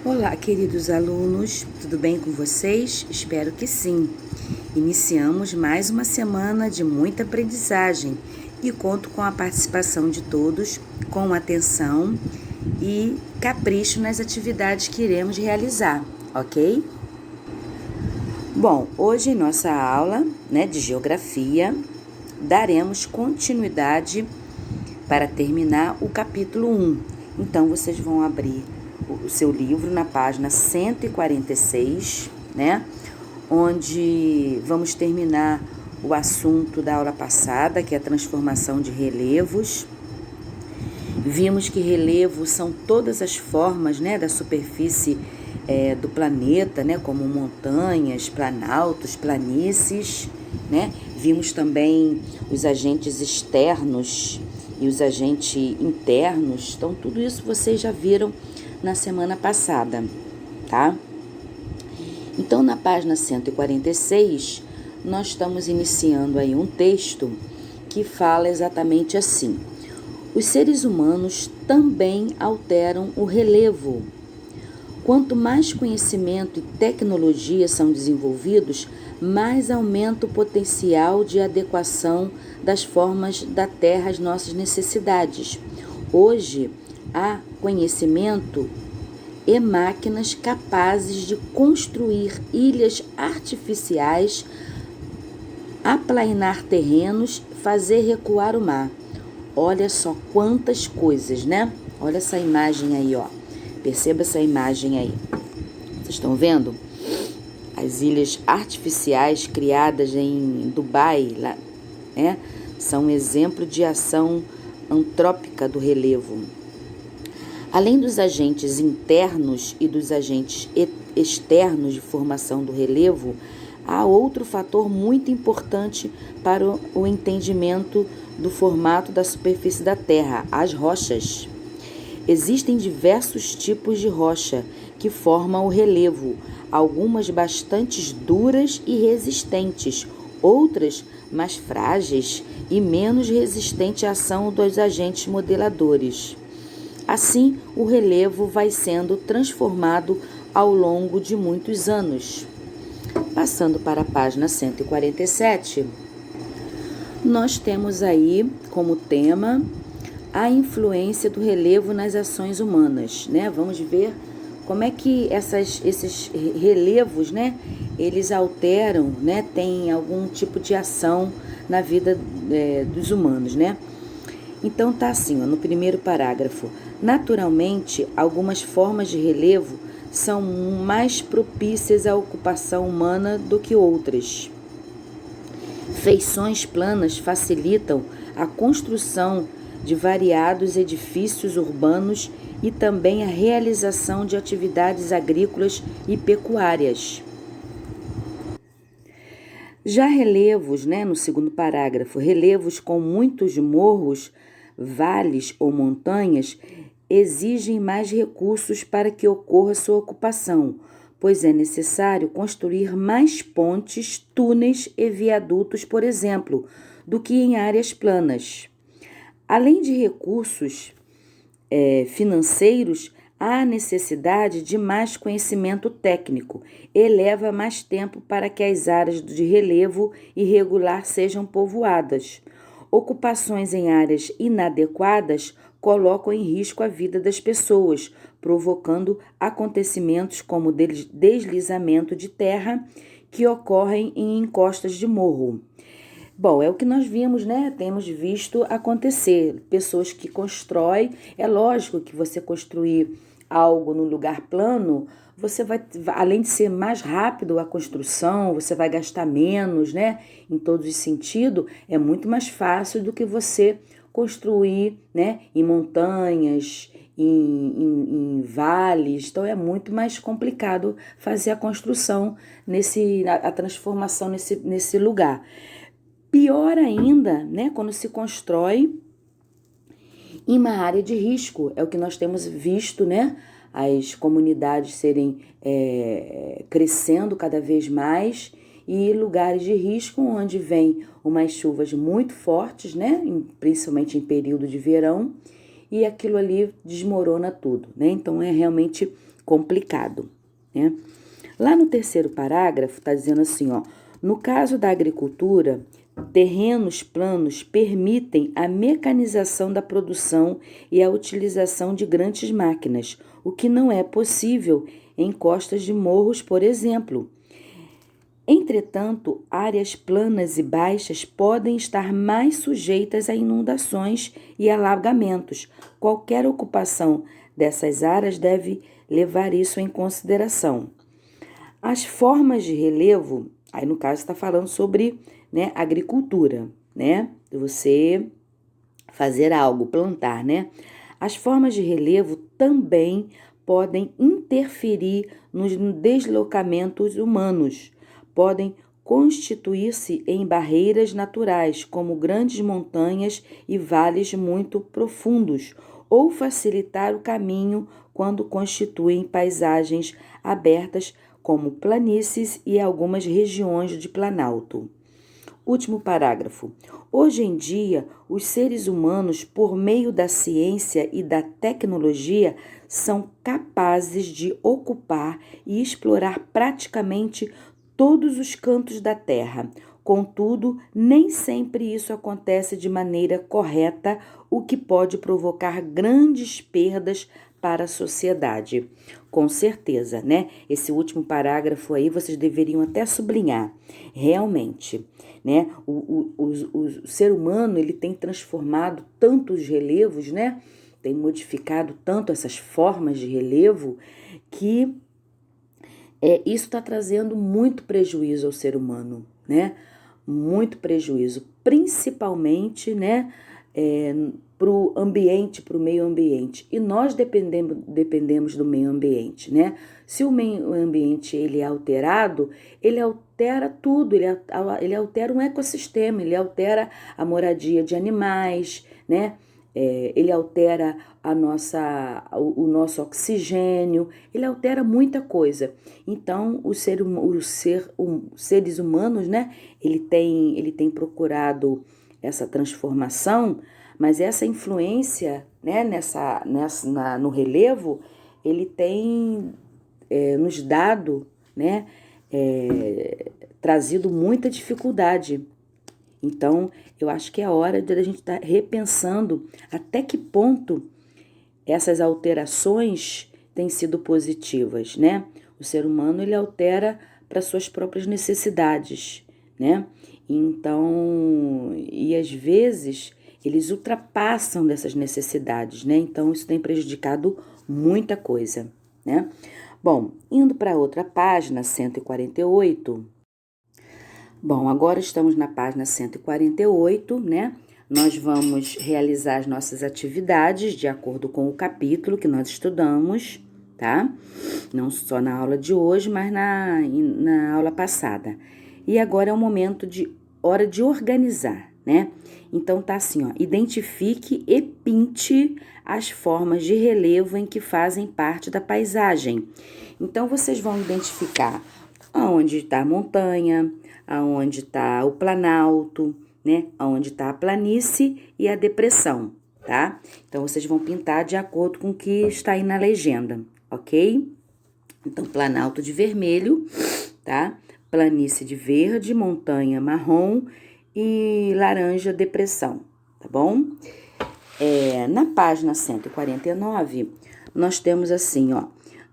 Olá, queridos alunos, tudo bem com vocês? Espero que sim. Iniciamos mais uma semana de muita aprendizagem e conto com a participação de todos, com atenção e capricho nas atividades que iremos realizar, ok? Bom, hoje em nossa aula, de geografia, daremos continuidade para terminar o capítulo 1. Então, vocês vão abrir o seu livro na página 146, onde vamos terminar o assunto da aula passada, que é a transformação de relevos. Vimos que relevos são todas as formas, da superfície do planeta, como montanhas, planaltos, planícies, Vimos também os agentes externos e os agentes internos. Então, tudo isso vocês já viram na semana passada, tá? Então, na página 146, nós estamos iniciando aí um texto que fala exatamente assim: os seres humanos também alteram o relevo. Quanto mais conhecimento e tecnologia são desenvolvidos, mais aumenta o potencial de adequação das formas da Terra às nossas necessidades. Hoje, há conhecimento e máquinas capazes de construir ilhas artificiais, aplainar terrenos, fazer recuar o mar. Olha só quantas coisas, Olha essa imagem aí, ó. Perceba essa imagem aí. Vocês estão vendo? As ilhas artificiais criadas em Dubai, lá, são um exemplo de ação antrópica do relevo. Além dos agentes internos e dos agentes externos de formação do relevo, há outro fator muito importante para o entendimento do formato da superfície da Terra: as rochas. Existem diversos tipos de rocha que formam o relevo, algumas bastante duras e resistentes, outras mais frágeis e menos resistentes à ação dos agentes modeladores. Assim, o relevo vai sendo transformado ao longo de muitos anos. Passando para a página 147, nós temos aí como tema a influência do relevo nas ações humanas, Vamos ver como é que esses relevos, eles alteram, tem algum tipo de ação na vida dos humanos, Então tá assim, no primeiro parágrafo: naturalmente, algumas formas de relevo são mais propícias à ocupação humana do que outras. Feições planas facilitam a construção de variados edifícios urbanos e também a realização de atividades agrícolas e pecuárias. Já relevos, no segundo parágrafo, relevos com muitos morros, vales ou montanhas exigem mais recursos para que ocorra sua ocupação, pois é necessário construir mais pontes, túneis e viadutos, por exemplo, do que em áreas planas. Além de recursos financeiros, há necessidade de mais conhecimento técnico e leva mais tempo para que as áreas de relevo irregular sejam povoadas. Ocupações em áreas inadequadas colocam em risco a vida das pessoas, provocando acontecimentos como deslizamento de terra que ocorrem em encostas de morro. Bom, é o que nós vimos, Temos visto acontecer. Pessoas que constroem. É lógico que você construir algo no lugar plano, você vai, além de ser mais rápido a construção, você vai gastar menos, Em todos os sentidos, é muito mais fácil do que você construir, em montanhas, em vales. Então, é muito mais complicado fazer a construção, a transformação nesse lugar. Pior ainda, quando se constrói em uma área de risco. É o que nós temos visto, as comunidades serem crescendo cada vez mais e lugares de risco onde vem umas chuvas muito fortes, principalmente em período de verão, e aquilo ali desmorona tudo, né? Então é realmente complicado, né? Lá no terceiro parágrafo está dizendo assim, ó, no caso da agricultura, terrenos planos permitem a mecanização da produção e a utilização de grandes máquinas, o que não é possível em costas de morros, por exemplo. Entretanto, áreas planas e baixas podem estar mais sujeitas a inundações e alagamentos. Qualquer ocupação dessas áreas deve levar isso em consideração. As formas de relevo, aí no caso está falando sobre, né, agricultura, né? Você fazer algo, plantar, né? As formas de relevo também podem interferir nos deslocamentos humanos, podem constituir-se em barreiras naturais, como grandes montanhas e vales muito profundos, ou facilitar o caminho quando constituem paisagens abertas, como planícies e algumas regiões de planalto. Último parágrafo. Hoje em dia, os seres humanos, por meio da ciência e da tecnologia, são capazes de ocupar e explorar praticamente todos os cantos da Terra. Contudo, nem sempre isso acontece de maneira correta, o que pode provocar grandes perdas para a sociedade. Com certeza, né? Esse último parágrafo aí vocês deveriam até sublinhar. Realmente, né? O ser humano, ele tem transformado tantos relevos, né? Tem modificado tanto essas formas de relevo que isso está trazendo muito prejuízo ao ser humano, né? Muito prejuízo, principalmente, né? Para o ambiente, para o meio ambiente. E nós dependemos do meio ambiente, né? Se o meio ambiente ele é alterado, ele altera tudo, ele altera um ecossistema, ele altera a moradia de animais, né? Ele altera o nosso oxigênio, ele altera muita coisa. Então, os seres humanos, né? Ele tem procurado essa transformação, mas essa influência, né, no relevo, ele tem nos dado, né, trazido muita dificuldade. Então, eu acho que é hora de a gente estar repensando até que ponto essas alterações têm sido positivas, né? O ser humano, ele altera para suas próprias necessidades, né? Então, e às vezes eles ultrapassam dessas necessidades, né? Então, isso tem prejudicado muita coisa, né? Bom, indo para outra página, 148. Bom, agora estamos na página 148, né? Nós vamos realizar as nossas atividades de acordo com o capítulo que nós estudamos, tá? Não só na aula de hoje, mas na aula passada. E agora é o momento hora de organizar, né? Então tá assim, ó, identifique e pinte as formas de relevo em que fazem parte da paisagem. Então vocês vão identificar aonde está a montanha, aonde está o planalto, né? Aonde está a planície e a depressão, tá? Então vocês vão pintar de acordo com o que está aí na legenda, ok? Então, planalto de vermelho, tá? Planície de verde, montanha marrom e laranja depressão, tá bom? Na página 149, nós temos assim, ó,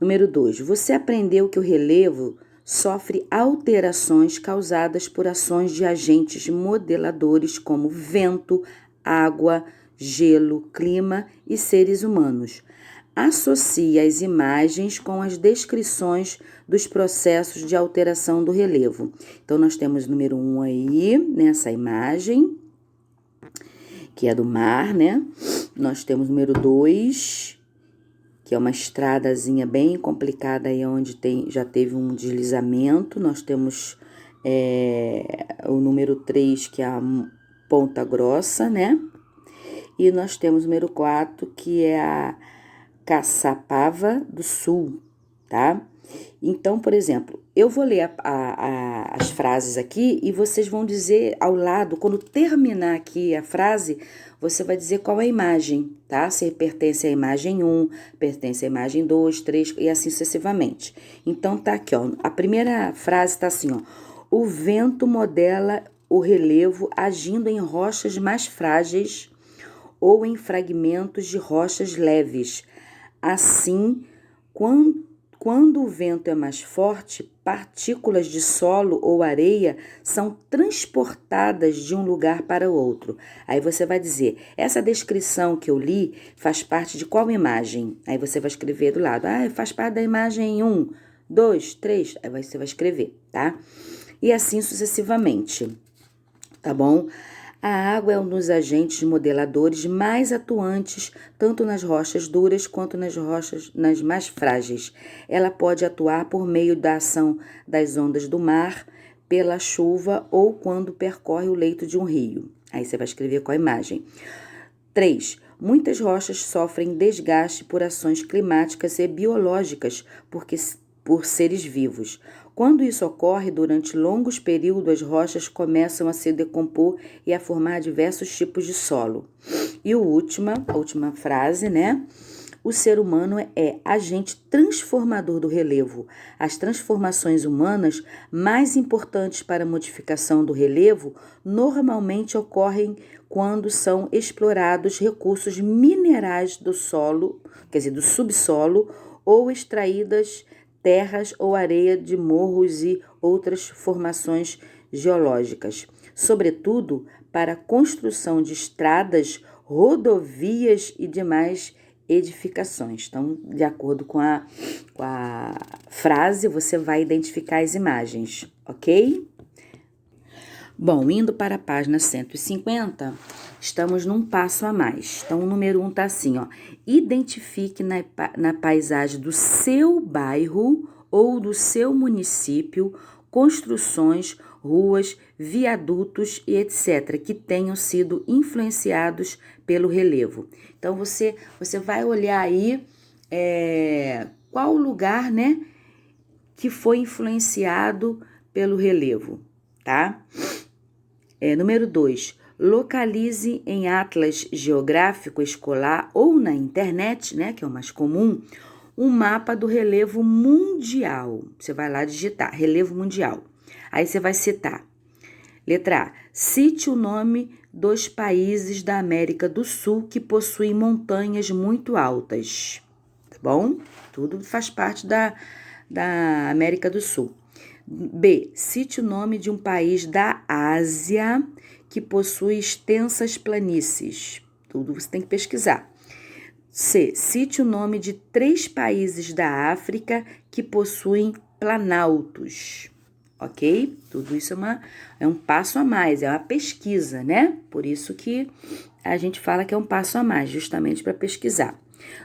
número 2, você aprendeu que o relevo sofre alterações causadas por ações de agentes modeladores como vento, água, gelo, clima e seres humanos. Associe as imagens com as descrições dos processos de alteração do relevo. Então, nós temos o número 1 aí, nessa imagem, que é do mar, né? Nós temos o número 2, que é uma estradazinha bem complicada aí, onde já teve um deslizamento. Nós temos o número 3, que é a Ponta Grossa, né? E nós temos o número 4, que é a Caçapava do Sul, tá? Então, por exemplo, eu vou ler as frases aqui e vocês vão dizer ao lado, quando terminar aqui a frase, você vai dizer qual é a imagem, tá? Se pertence à imagem 1, pertence à imagem 2, 3 e assim sucessivamente. Então, tá aqui, ó. A primeira frase tá assim, ó. O vento modela o relevo agindo em rochas mais frágeis ou em fragmentos de rochas leves. Assim, quando o vento é mais forte, partículas de solo ou areia são transportadas de um lugar para outro. Aí você vai dizer, essa descrição que eu li faz parte de qual imagem? Aí você vai escrever do lado, faz parte da imagem 1, 2, 3, aí você vai escrever, tá? E assim sucessivamente, tá bom? A água é um dos agentes modeladores mais atuantes, tanto nas rochas duras quanto nas mais frágeis. Ela pode atuar por meio da ação das ondas do mar, pela chuva ou quando percorre o leito de um rio. Aí você vai escrever com a imagem. 3. Muitas rochas sofrem desgaste por ações climáticas e biológicas por seres vivos. Quando isso ocorre, durante longos períodos, as rochas começam a se decompor e a formar diversos tipos de solo. E a última frase, né? O ser humano é agente transformador do relevo. As transformações humanas mais importantes para a modificação do relevo normalmente ocorrem quando são explorados recursos minerais do solo, quer dizer, do subsolo, ou extraídas terras ou areia de morros e outras formações geológicas, sobretudo para a construção de estradas, rodovias e demais edificações. Então, de acordo com a frase, você vai identificar as imagens, ok? Bom, indo para a página 150, estamos num passo a mais. Então, o número 1 tá assim, ó. Identifique na paisagem do seu bairro ou do seu município construções, ruas, viadutos e etc., que tenham sido influenciados pelo relevo. Então, você vai olhar aí qual lugar, né, que foi influenciado pelo relevo, tá? Número 2, localize em atlas geográfico escolar ou na internet, né, que é o mais comum, um mapa do relevo mundial. Você vai lá digitar, relevo mundial. Aí você vai citar. Letra A, cite o nome dos países da América do Sul que possuem montanhas muito altas. Tá bom? Tudo faz parte da América do Sul. B, cite o nome de um país da Ásia que possui extensas planícies. Tudo você tem que pesquisar. C, cite o nome de 3 países da África que possuem planaltos. Ok? Tudo isso é um passo a mais, é uma pesquisa, né? Por isso que a gente fala que é um passo a mais, justamente para pesquisar.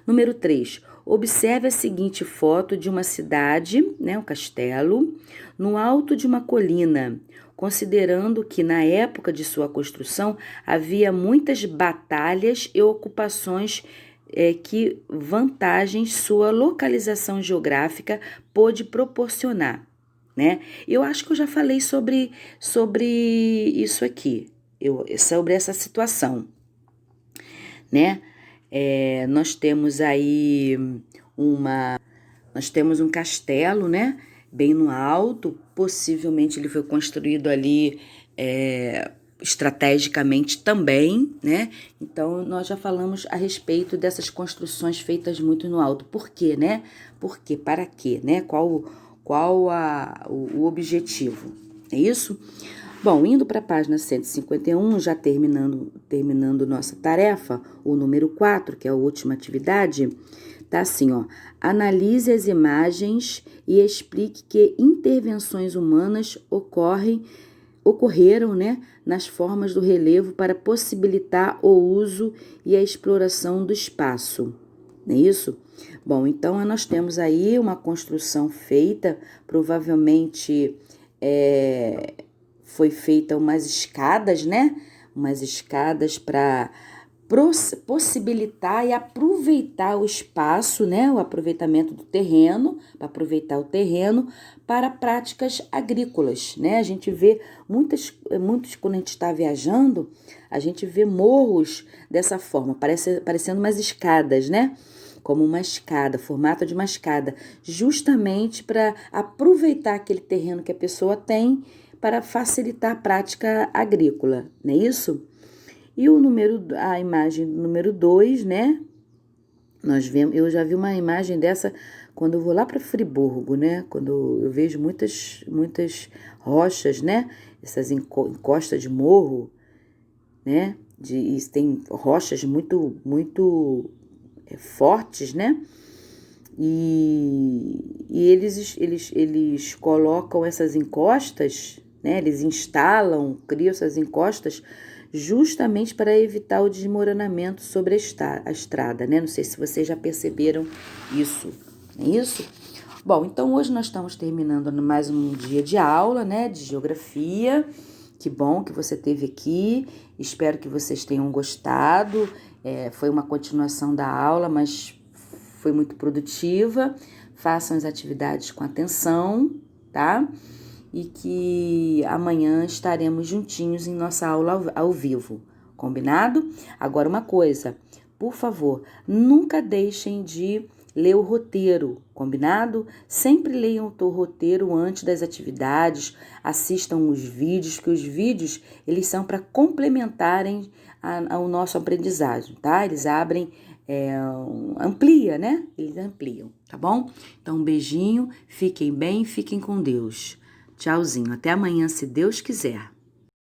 Número 3, observe a seguinte foto de uma cidade, né, um castelo, no alto de uma colina, considerando que na época de sua construção havia muitas batalhas e ocupações que vantagens sua localização geográfica pôde proporcionar, né? Eu acho que eu já falei sobre isso aqui, sobre essa situação, né? Nós temos aí nós temos um castelo, né? Bem no alto, possivelmente ele foi construído ali estrategicamente também, né? Então, nós já falamos a respeito dessas construções feitas muito no alto. Por quê, né? Por quê? Para quê, né? Qual o objetivo? É isso? Bom, indo para a página 151, já terminando nossa tarefa, o número 4, que é a última atividade, tá assim, ó. Analise as imagens e explique que intervenções humanas ocorreram, né, nas formas do relevo para possibilitar o uso e a exploração do espaço. Não é isso? Bom, então nós temos aí uma construção feita, provavelmente foi feita umas escadas, né? Umas escadas para possibilitar e aproveitar o espaço, né, o aproveitamento do terreno, para aproveitar o terreno para práticas agrícolas, né? A gente vê muitos quando a gente está viajando, a gente vê morros dessa forma, parecendo umas escadas, né? Como uma escada, formato de uma escada, justamente para aproveitar aquele terreno que a pessoa tem para facilitar a prática agrícola, não é isso? E a imagem número 2, né? Eu já vi uma imagem dessa quando eu vou lá para Friburgo, né? Quando eu vejo muitas rochas, né? Essas encostas de morro, né? E tem rochas muito fortes, né? E eles colocam essas encostas, né? Eles criam essas encostas justamente para evitar o desmoronamento sobre a estrada, né? Não sei se vocês já perceberam isso, não é isso? Bom, então hoje nós estamos terminando mais um dia de aula, né? De geografia. Que bom que você esteve aqui. Espero que vocês tenham gostado. Foi uma continuação da aula, mas foi muito produtiva. Façam as atividades com atenção, tá? E que amanhã estaremos juntinhos em nossa aula ao vivo, combinado? Agora uma coisa, por favor, nunca deixem de ler o roteiro, combinado? Sempre leiam o roteiro antes das atividades, assistam os vídeos, que os vídeos eles são para complementarem ao nosso aprendizagem, tá? Eles amplia, né? Eles ampliam, tá bom? Então um beijinho, fiquem bem, fiquem com Deus. Tchauzinho, até amanhã, se Deus quiser.